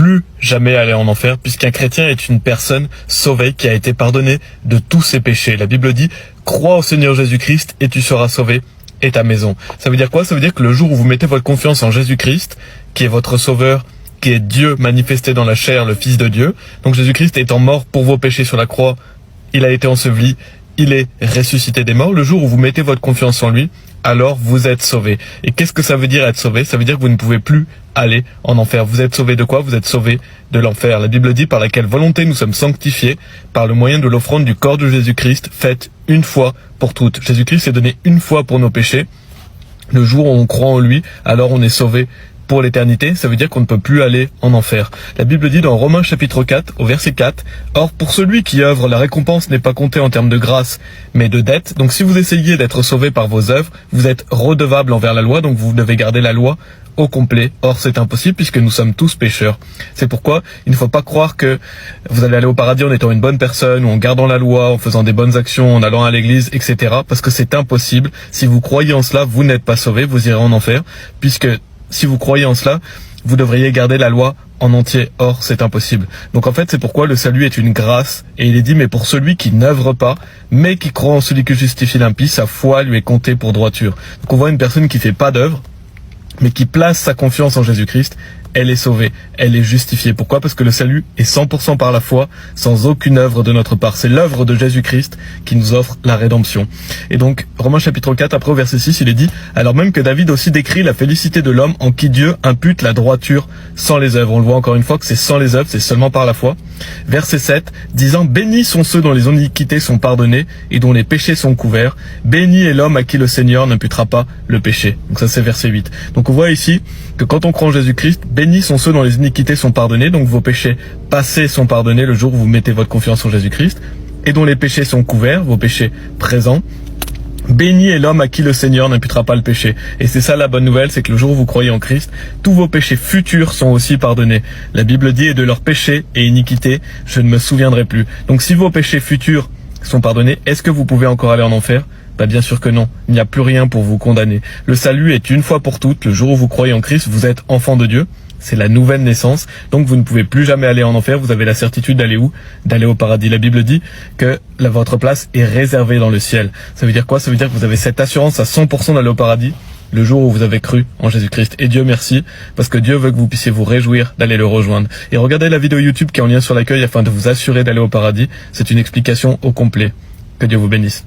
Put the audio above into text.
plus jamais aller en enfer, puisqu'un chrétien est une personne sauvée qui a été pardonnée de tous ses péchés. La Bible dit, crois au Seigneur Jésus-Christ et tu seras sauvé et ta maison. Ça veut dire quoi? Ça veut dire que le jour où vous mettez votre confiance en Jésus-Christ, qui est votre sauveur, qui est Dieu manifesté dans la chair, le Fils de Dieu, donc Jésus-Christ étant mort pour vos péchés sur la croix, il a été enseveli, il est ressuscité des morts. Le jour où vous mettez votre confiance en lui, alors vous êtes sauvé. Et qu'est-ce que ça veut dire être sauvé? Ça veut dire que vous ne pouvez plus aller en enfer. Vous êtes sauvé de quoi? Vous êtes sauvé de l'enfer. La Bible dit par laquelle volonté nous sommes sanctifiés, par le moyen de l'offrande du corps de Jésus-Christ, faite une fois pour toutes. Jésus-Christ s'est donné une fois pour nos péchés. Le jour où on croit en lui, alors on est sauvé pour l'éternité. Ça veut dire qu'on ne peut plus aller en enfer. La Bible dit dans Romains chapitre 4, au verset 4, « Or, pour celui qui œuvre, la récompense n'est pas comptée en termes de grâce, mais de dette. Donc si vous essayez d'être sauvé par vos œuvres, vous êtes redevable envers la loi, donc vous devez garder la loi au complet. Or, c'est impossible puisque nous sommes tous pécheurs. » C'est pourquoi il ne faut pas croire que vous allez aller au paradis en étant une bonne personne, ou en gardant la loi, en faisant des bonnes actions, en allant à l'église, etc. Parce que c'est impossible. Si vous croyez en cela, vous n'êtes pas sauvé, vous irez en enfer, puisque si vous croyez en cela, vous devriez garder la loi en entier. Or, c'est impossible. Donc en fait, c'est pourquoi le salut est une grâce. Et il est dit, mais pour celui qui n'œuvre pas, mais qui croit en celui que justifie l'impie, sa foi lui est comptée pour droiture. Donc on voit une personne qui fait pas d'œuvre, mais qui place sa confiance en Jésus-Christ, elle est sauvée, elle est justifiée. Pourquoi? Parce que le salut est 100% par la foi, sans aucune œuvre de notre part. C'est l'œuvre de Jésus-Christ qui nous offre la rédemption. Et donc, Romains chapitre 4, après au verset 6, il est dit, alors même que David aussi décrit la félicité de l'homme en qui Dieu impute la droiture sans les œuvres. On le voit encore une fois que c'est sans les œuvres, c'est seulement par la foi. Verset 7, disant, bénis sont ceux dont les iniquités sont pardonnées et dont les péchés sont couverts. Béni est l'homme à qui le Seigneur n'imputera pas le péché. Donc ça c'est verset 8. Donc on voit ici que quand on croit en Jésus-Christ, bénis sont ceux dont les iniquités sont pardonnées, donc vos péchés passés sont pardonnés le jour où vous mettez votre confiance en Jésus-Christ, et dont les péchés sont couverts, vos péchés présents. Béni est l'homme à qui le Seigneur n'imputera pas le péché. Et c'est ça la bonne nouvelle, c'est que le jour où vous croyez en Christ, tous vos péchés futurs sont aussi pardonnés. La Bible dit, et de leurs péchés et iniquités, je ne me souviendrai plus. Donc si vos péchés futurs sont pardonnés, est-ce que vous pouvez encore aller en enfer? Bien sûr que non, il n'y a plus rien pour vous condamner. Le salut est une fois pour toutes, le jour où vous croyez en Christ, vous êtes enfant de Dieu, c'est la nouvelle naissance, donc vous ne pouvez plus jamais aller en enfer, vous avez la certitude d'aller où? D'aller au paradis. La Bible dit que votre place est réservée dans le ciel. Ça veut dire quoi? Ça veut dire que vous avez cette assurance à 100% d'aller au paradis le jour où vous avez cru en Jésus-Christ. Et Dieu merci, parce que Dieu veut que vous puissiez vous réjouir d'aller le rejoindre. Et regardez la vidéo YouTube qui est en lien sur l'accueil afin de vous assurer d'aller au paradis, c'est une explication au complet. Que Dieu vous bénisse.